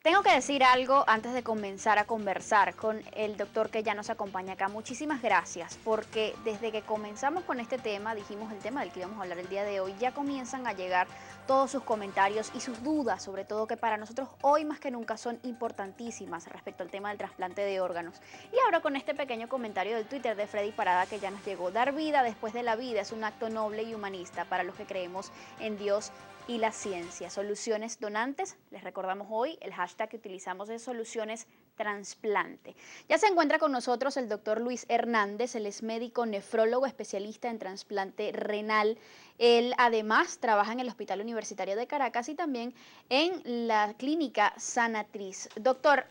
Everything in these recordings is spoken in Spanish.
Tengo que decir algo antes de comenzar a conversar con el doctor que ya nos acompaña acá. Muchísimas gracias, porque desde que comenzamos con este tema, dijimos el tema del que íbamos a hablar el día de hoy, ya comienzan a llegar todos sus comentarios y sus dudas, sobre todo que para nosotros hoy más que nunca son importantísimas respecto al tema del trasplante de órganos. Y ahora con este pequeño comentario del Twitter de Freddy Parada que ya nos llegó, dar vida después de la vida es un acto noble y humanista para los que creemos en Dios y la ciencia. Soluciones Donantes, les recordamos hoy, el hashtag que utilizamos es Soluciones Transplante. Ya se encuentra con nosotros el doctor Luis Hernández, él es médico nefrólogo especialista en trasplante renal. Él además trabaja en el Hospital Universitario de Caracas y también en la clínica Sanatriz. Doctor,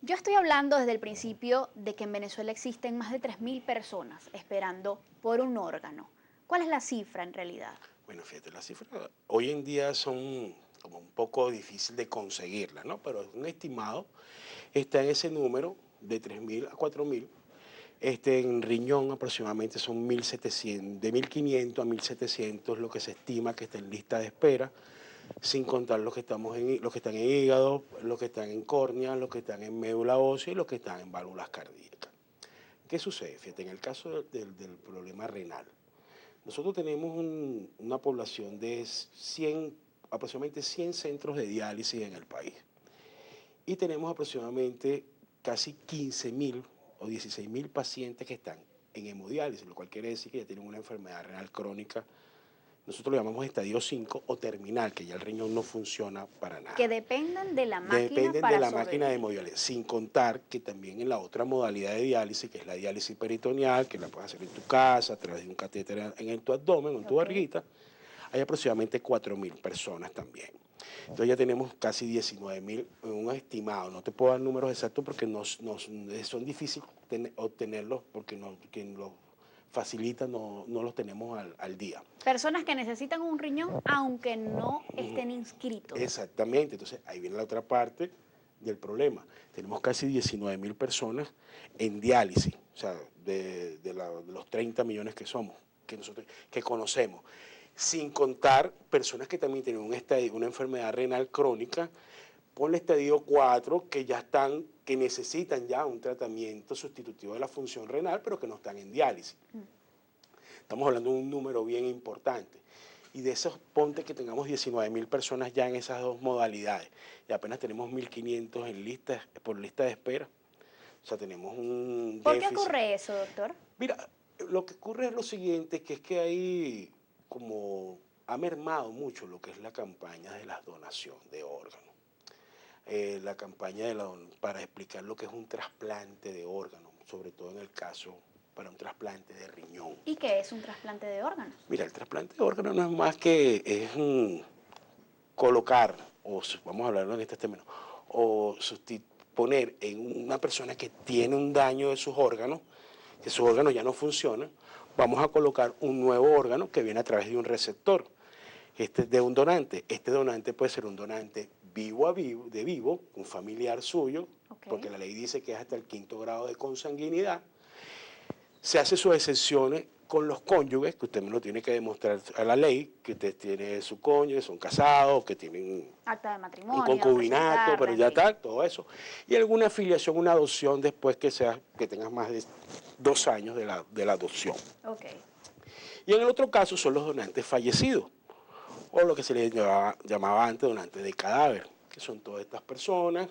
yo estoy hablando desde el principio de que en Venezuela existen más de 3.000 personas esperando por un órgano. ¿Cuál es la cifra en realidad? Bueno, fíjate, las cifras hoy en día son como un poco difícil de conseguirlas, ¿no? Pero es un estimado, está en ese número de 3.000 a 4.000. En riñón aproximadamente son 1.700, de 1.500 a 1.700 lo que se estima que está en lista de espera, sin contar los que están en hígado, los que están en córnea, los que están en médula ósea y los que están en válvulas cardíacas. ¿Qué sucede? Fíjate, en el caso del problema renal, nosotros tenemos una población de 100, aproximadamente 100 centros de diálisis en el país. Y tenemos aproximadamente casi 15.000 o 16.000 pacientes que están en hemodiálisis, lo cual quiere decir que ya tienen una enfermedad renal crónica. Nosotros lo llamamos estadio 5 o terminal, que ya el riñón no funciona para Que nada. dependan de la máquina Dependen de para la máquina de sobrevivir. hemodiálisis, sin contar que también en la otra modalidad de diálisis, que es la diálisis peritoneal, que la puedes hacer en tu casa a través de un catéter en tu abdomen o en tu Ok. barriguita, hay aproximadamente 4.000 personas también. Entonces ya tenemos casi 19.000, un estimado. No te puedo dar números exactos porque son difíciles obtenerlos porque quien los facilita no los tenemos al día. Personas que necesitan un riñón aunque no estén inscritos. Exactamente, entonces ahí viene la otra parte del problema. Tenemos casi 19.000 personas en diálisis, o sea, de los 30 millones que somos, que conocemos, sin contar personas que también tienen una enfermedad renal crónica, por el estadio 4, que ya están, que necesitan ya un tratamiento sustitutivo de la función renal, pero que no están en diálisis. Estamos hablando de un número bien importante. Y de esos, ponte que tengamos 19.000 personas ya en esas dos modalidades. Y apenas tenemos 1.500 por lista de espera. O sea, tenemos un ¿Por qué déficit. ocurre eso, doctor? Mira, lo que ocurre es lo siguiente, que es que hay como ha mermado mucho lo que es la campaña de la donación de órganos. La campaña para explicar lo que es un trasplante de órganos, sobre todo en el caso para un trasplante de riñón. ¿Y qué es un trasplante de órganos? Mira, el trasplante de órganos no es más que colocar, vamos a hablarlo en este término, o poner en una persona que tiene un daño de sus órganos, que sus órganos ya no funcionan, vamos a colocar un nuevo órgano que viene a través de un receptor, de un donante. Este donante puede ser un donante vivo a vivo, de vivo, un familiar suyo, Okay. porque la ley dice que es hasta el 5º grado de consanguinidad. Se hace sus excepciones con los cónyuges, que usted me lo tiene que demostrar a la ley, que usted tiene su cónyuge, son casados, que tienen Acta de un matrimonio, concubinato, pero presentarla, en ya fin. está, todo eso. Y alguna afiliación, una adopción después que tengas más de 2 años de la adopción. Ok. Y en el otro caso son los donantes fallecidos, o lo que se les llamaba antes donantes de cadáver, que son todas estas personas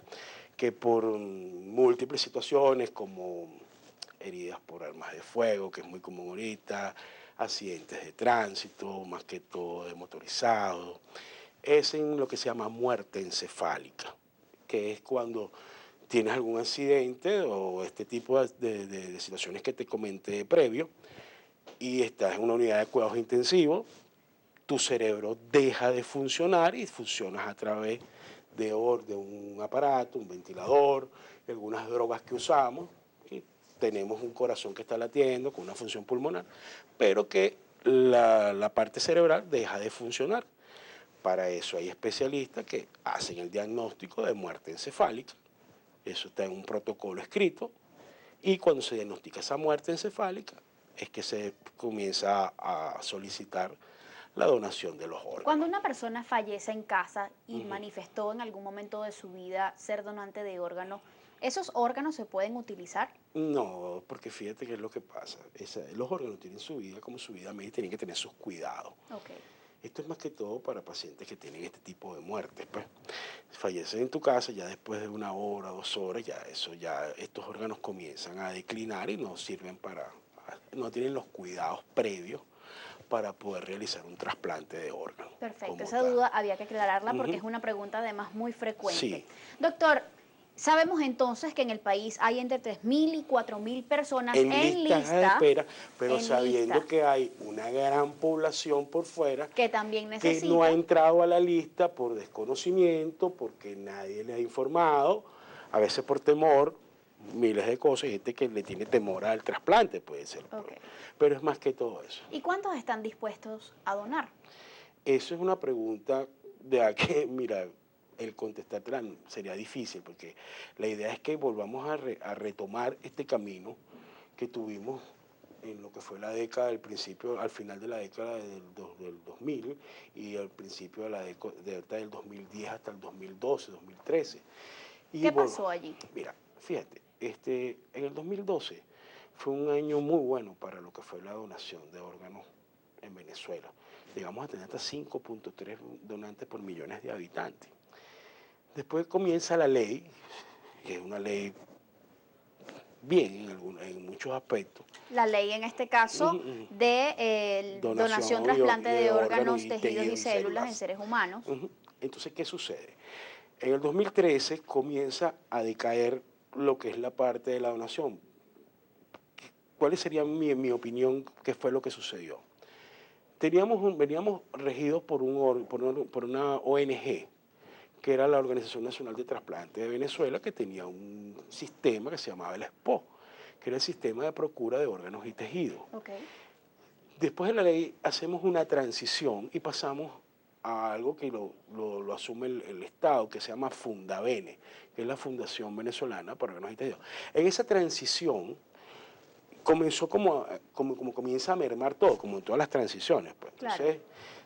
que por múltiples situaciones como heridas por armas de fuego, que es muy común ahorita, accidentes de tránsito, más que todo de motorizados, es en lo que se llama muerte encefálica, que es cuando tienes algún accidente o este tipo de situaciones que te comenté previo y estás en una unidad de cuidados intensivos, tu cerebro deja de funcionar y funcionas a través de un aparato, un ventilador, algunas drogas que usamos, y tenemos un corazón que está latiendo con una función pulmonar, pero que la parte cerebral deja de funcionar. Para eso hay especialistas que hacen el diagnóstico de muerte encefálica, eso está en un protocolo escrito, y cuando se diagnostica esa muerte encefálica es que se comienza a solicitar la donación de los órganos. Cuando una persona fallece en casa y manifestó en algún momento de su vida ser donante de órganos, ¿esos órganos se pueden utilizar? No, porque fíjate qué es lo que pasa. Los órganos tienen su vida como su vida médica, tienen que tener sus cuidados. Ok. Esto es más que todo para pacientes que tienen este tipo de muertes. Pues. Falleces en tu casa, ya después de 1 hora, 2 horas, estos órganos comienzan a declinar y no sirven no tienen los cuidados previos para poder realizar un trasplante de órganos. Perfecto, esa duda había que aclararla porque es una pregunta además muy frecuente. Sí. Doctor, sabemos entonces que en el país hay entre 3.000 y 4.000 personas en listas de espera, pero sabiendo que hay una gran población por fuera que también necesita, que no ha entrado a la lista por desconocimiento, porque nadie le ha informado, a veces por temor, miles de cosas, hay gente que le tiene temor al trasplante, puede ser. Okay. Pero es más que todo eso. ¿Y cuántos están dispuestos a donar? Eso es una pregunta de a que, mira, el contestártela sería difícil, porque la idea es que volvamos a retomar este camino que tuvimos en lo que fue la década del principio, al final de la década del 2000 y al principio de la década del 2010 hasta el 2012, 2013. ¿Qué pasó allí? Mira, fíjate, en el 2012 fue un año muy bueno para lo que fue la donación de órganos en Venezuela. Llegamos a tener hasta 5.3 donantes por millones de habitantes. Después comienza la ley, que es una ley bien en muchos aspectos. La ley en este caso de donación, trasplante de órganos, tejidos y células en seres humanos. Entonces, ¿qué sucede? En el 2013 comienza a decaer lo que es la parte de la donación. ¿Cuál sería mi opinión? ¿Qué fue lo que sucedió? Veníamos regidos por una ONG, que era la Organización Nacional de Trasplante de Venezuela, que tenía un sistema que se llamaba el SPO, que era el Sistema de Procura de Órganos y Tejidos. Okay. Después de la ley hacemos una transición y pasamos a algo que lo asume el Estado, que se llama Fundavene, que es la Fundación Venezolana para Órganos y Tejidos. En esa transición comenzó como comienza a mermar todo, como en todas las transiciones. Pues. Entonces,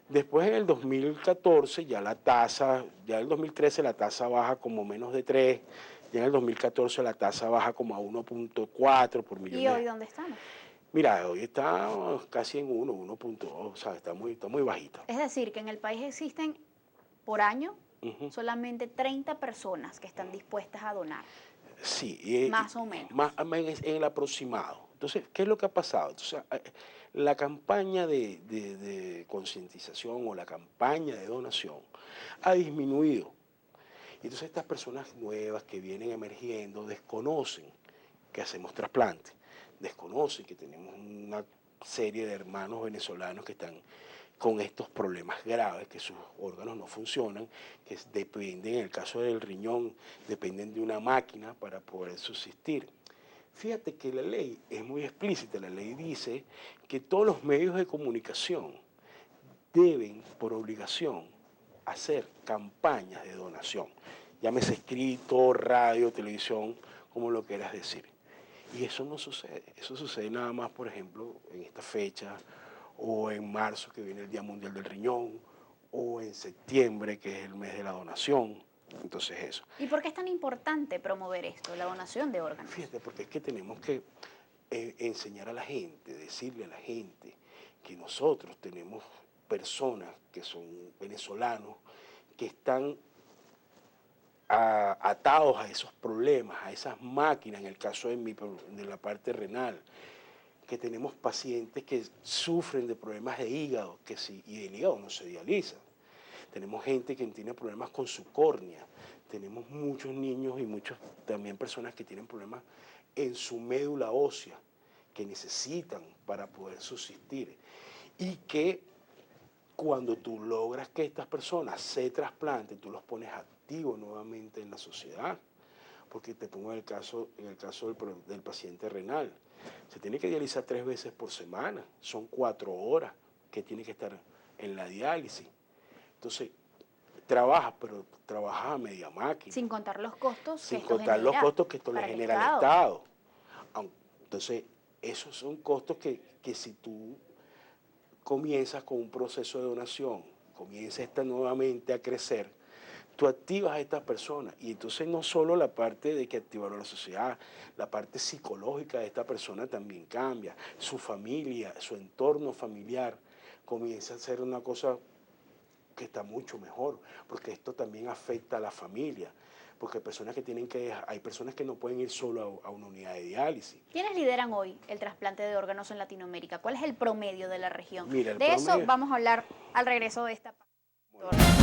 después en el 2014 ya en el 2013 la tasa baja como menos de 3, ya en el 2014 la tasa baja como a 1.4 por millón. ¿Y hoy dónde estamos? Mira, hoy está casi en 1.2, o sea, está muy bajita. Es decir, que en el país existen por año solamente 30 personas que están dispuestas a donar. Sí. Más o menos. En el aproximado. Entonces, ¿qué es lo que ha pasado? Entonces, la campaña de concientización o la campaña de donación ha disminuido. Entonces, estas personas nuevas que vienen emergiendo desconocen que hacemos trasplantes, desconocen que tenemos una serie de hermanos venezolanos que están con estos problemas graves, que sus órganos no funcionan, que dependen, en el caso del riñón, dependen de una máquina para poder subsistir. Fíjate que la ley es muy explícita, la ley dice que todos los medios de comunicación deben, por obligación, hacer campañas de donación, llámese escrito, radio, televisión, como lo quieras decir. Y eso no sucede, eso sucede nada más, por ejemplo, en esta fecha, o en marzo, que viene el Día Mundial del Riñón, o en septiembre, que es el mes de la donación. Entonces eso. ¿Y por qué es tan importante promover esto, la donación de órganos? Fíjate, porque es que tenemos que enseñar a la gente, decirle a la gente que nosotros tenemos personas que son venezolanos, que están atados a esos problemas, a esas máquinas, en el caso de la parte renal, que tenemos pacientes que sufren de problemas de hígado, y el hígado no se dializa. Tenemos gente que tiene problemas con su córnea, tenemos muchos niños y muchas también personas que tienen problemas en su médula ósea, que necesitan para poder subsistir. Y que cuando tú logras que estas personas se trasplanten, tú los pones activos nuevamente en la sociedad. Porque te pongo en el caso del paciente renal. Se tiene que dializar 3 veces por semana, son 4 horas que tiene que estar en la diálisis. Entonces, pero trabajas a media máquina. Sin contar los costos que esto le genera al Estado. Entonces, esos son costos que si tú comienzas con un proceso de donación, comienza esta nuevamente a crecer, tú activas a estas personas y entonces no solo la parte de que activar a la sociedad, la parte psicológica de esta persona también cambia, su familia, su entorno familiar comienza a ser una cosa que está mucho mejor, porque esto también afecta a la familia, porque hay personas que no pueden ir solo a una unidad de diálisis. ¿Quiénes lideran hoy el trasplante de órganos en Latinoamérica? ¿Cuál es el promedio de la región? Mira, el De eso promedio, vamos a hablar al regreso de esta parte.